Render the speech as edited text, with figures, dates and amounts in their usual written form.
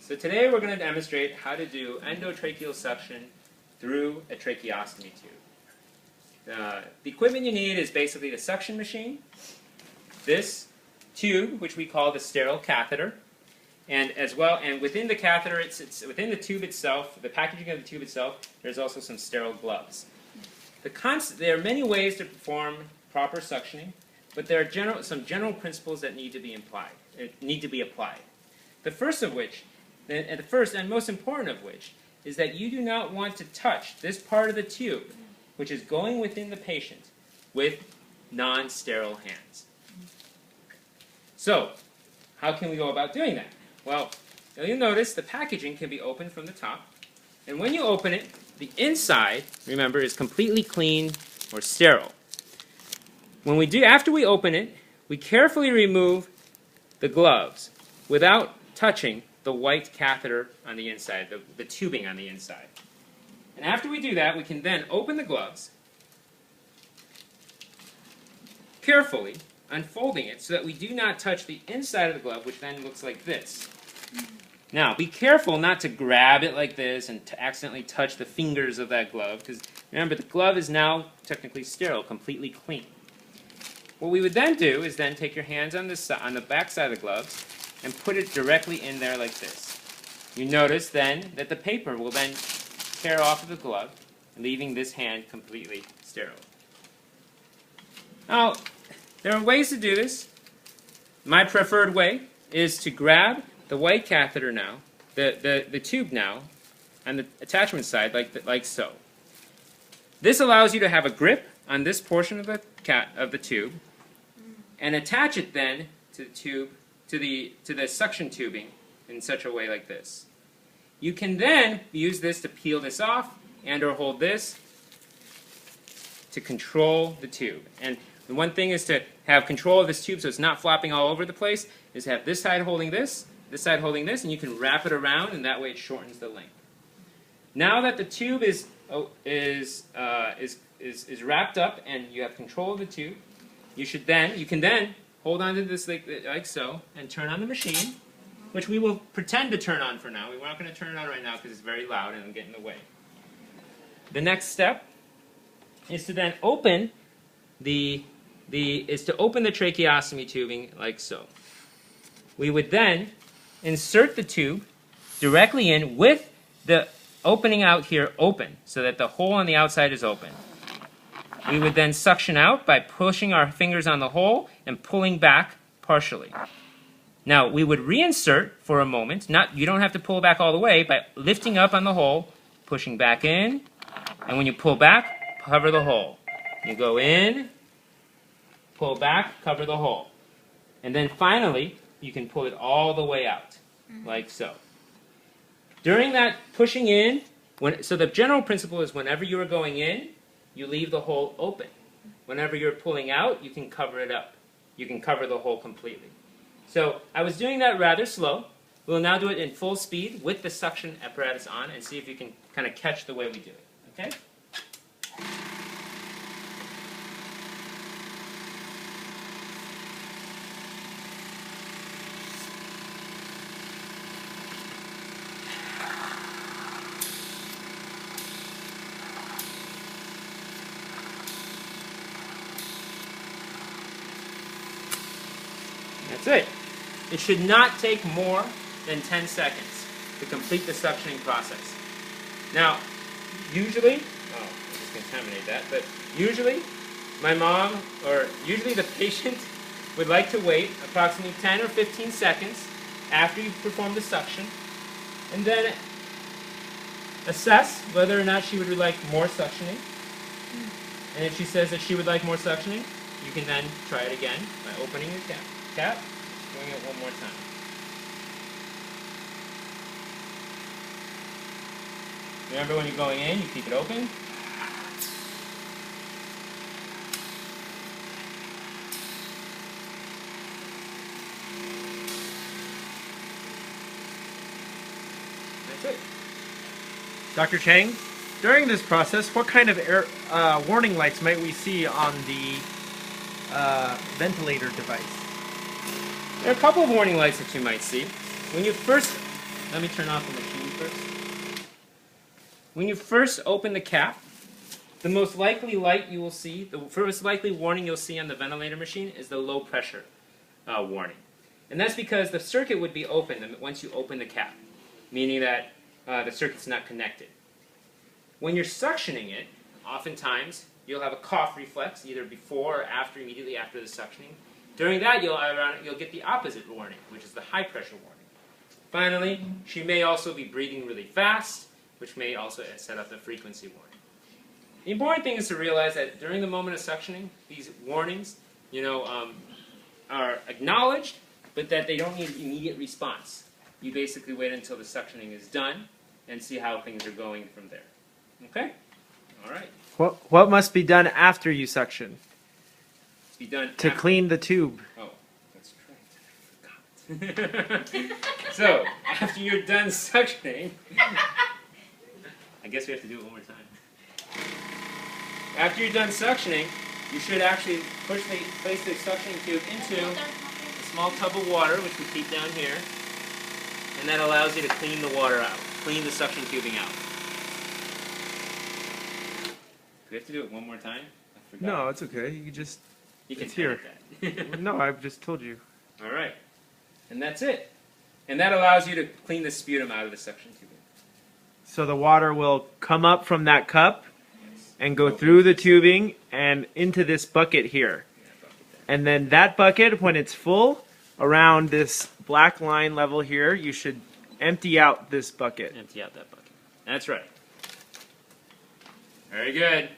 So today we're going to demonstrate how to do endotracheal suction through a tracheostomy tube. The equipment you need is basically the suction machine, this tube, which we call the sterile catheter, and within the catheter, it's within the tube itself, the packaging of the tube itself, there's also some sterile gloves. There are many ways to perform proper suctioning, but there are some general principles that need to be applied. The first and most important of which is that you do not want to touch this part of the tube, which is going within the patient, with non-sterile hands. So, how can we go about doing that? Well, you'll notice the packaging can be opened from the top, and when you open it, the inside, remember, is completely clean or sterile. After we open it, we carefully remove the gloves without touching the white catheter on the inside, the tubing on the inside. And after we do that, we can then open the gloves, carefully unfolding it so that we do not touch the inside of the glove, which then looks like this. Now, be careful not to grab it like this and to accidentally touch the fingers of that glove, because remember, the glove is now technically sterile, completely clean. What we would then do is then take your hands on the back side of the gloves and put it directly in there like this. You notice then that the paper will then tear off of the glove, leaving this hand completely sterile. Now, there are ways to do this. My preferred way is to grab the white catheter now, the tube now, on the attachment side like so. This allows you to have a grip on this portion of the tube, and attach it then to the tube, to the suction tubing in such a way like this. You can then use this to peel this off and/or hold this to control the tube. And the one thing is to have control of this tube so it's not flopping all over the place, is have this side holding this side holding this, and you can wrap it around, and that way it shortens the length. Now that the tube is wrapped up and you have control of the tube, you can then hold on to this like so and turn on the machine, which we will pretend to turn on for now. We're not going to turn it on right now because it's very loud and it'll get in the way. The next step is to then open the tracheostomy tubing like so. We would then insert the tube directly in with the opening out here open, so that the hole on the outside is open. We would then suction out by pushing our fingers on the hole and pulling back partially. Now, we would reinsert for a moment. You don't have to pull back all the way, by lifting up on the hole, pushing back in, and when you pull back, cover the hole. You go in, pull back, cover the hole. And then finally, you can pull it all the way out, like so. During that pushing in, so the general principle is whenever you are going in, you leave the hole open. Whenever you're pulling out, you can cover it up. You can cover the hole completely. So I was doing that rather slow. We'll now do it in full speed with the suction apparatus on and see if you can kind of catch the way we do it. Okay? That's it. It should not take more than 10 seconds to complete the suctioning process. Now, usually, I'll just contaminate that, but usually my mom, or usually the patient, would like to wait approximately 10 or 15 seconds after you perform the suction, and then assess whether or not she would like more suctioning. And if she says that she would like more suctioning, you can then try it again by opening your cap, doing it one more time. Remember, when you're going in, you keep it open. That's it. Dr. Chang, during this process, what kind of warning lights might we see on the ventilator device? There are a couple of warning lights that you might see. When you first let me turn off the machine first. When you first open the cap, the most likely light you will see, the first likely warning you'll see on the ventilator machine is the low pressure warning. And that's because the circuit would be open once you open the cap, meaning that the circuit's not connected. When you're suctioning it, oftentimes you'll have a cough reflex either before or after, immediately after the suctioning. During that, you'll get the opposite warning, which is the high pressure warning. Finally, she may also be breathing really fast, which may also set up the frequency warning. The important thing is to realize that during the moment of suctioning, these warnings, are acknowledged, but that they don't need immediate response. You basically wait until the suctioning is done and see how things are going from there. Okay? All right. What must be done after you suction Let's be done to after- clean the tube? Oh, that's right. I forgot. So, after you're done suctioning, I guess we have to do it one more time. After you're done suctioning, you should actually place the suctioning tube into a small tub of water, which we keep down here, and that allows you to clean the water out, clean the suction tubing out. Do we have to do it one more time? I forgot. No, it's okay. You can it's here. That. No, I've just told you. All right, and that's it. And that allows you to clean the sputum out of the suction tubing. So the water will come up from that cup and go through the tubing and into this bucket here. And then that bucket, when it's full, around this black line level here, you should empty out this bucket. Empty out that bucket. That's right. Very good.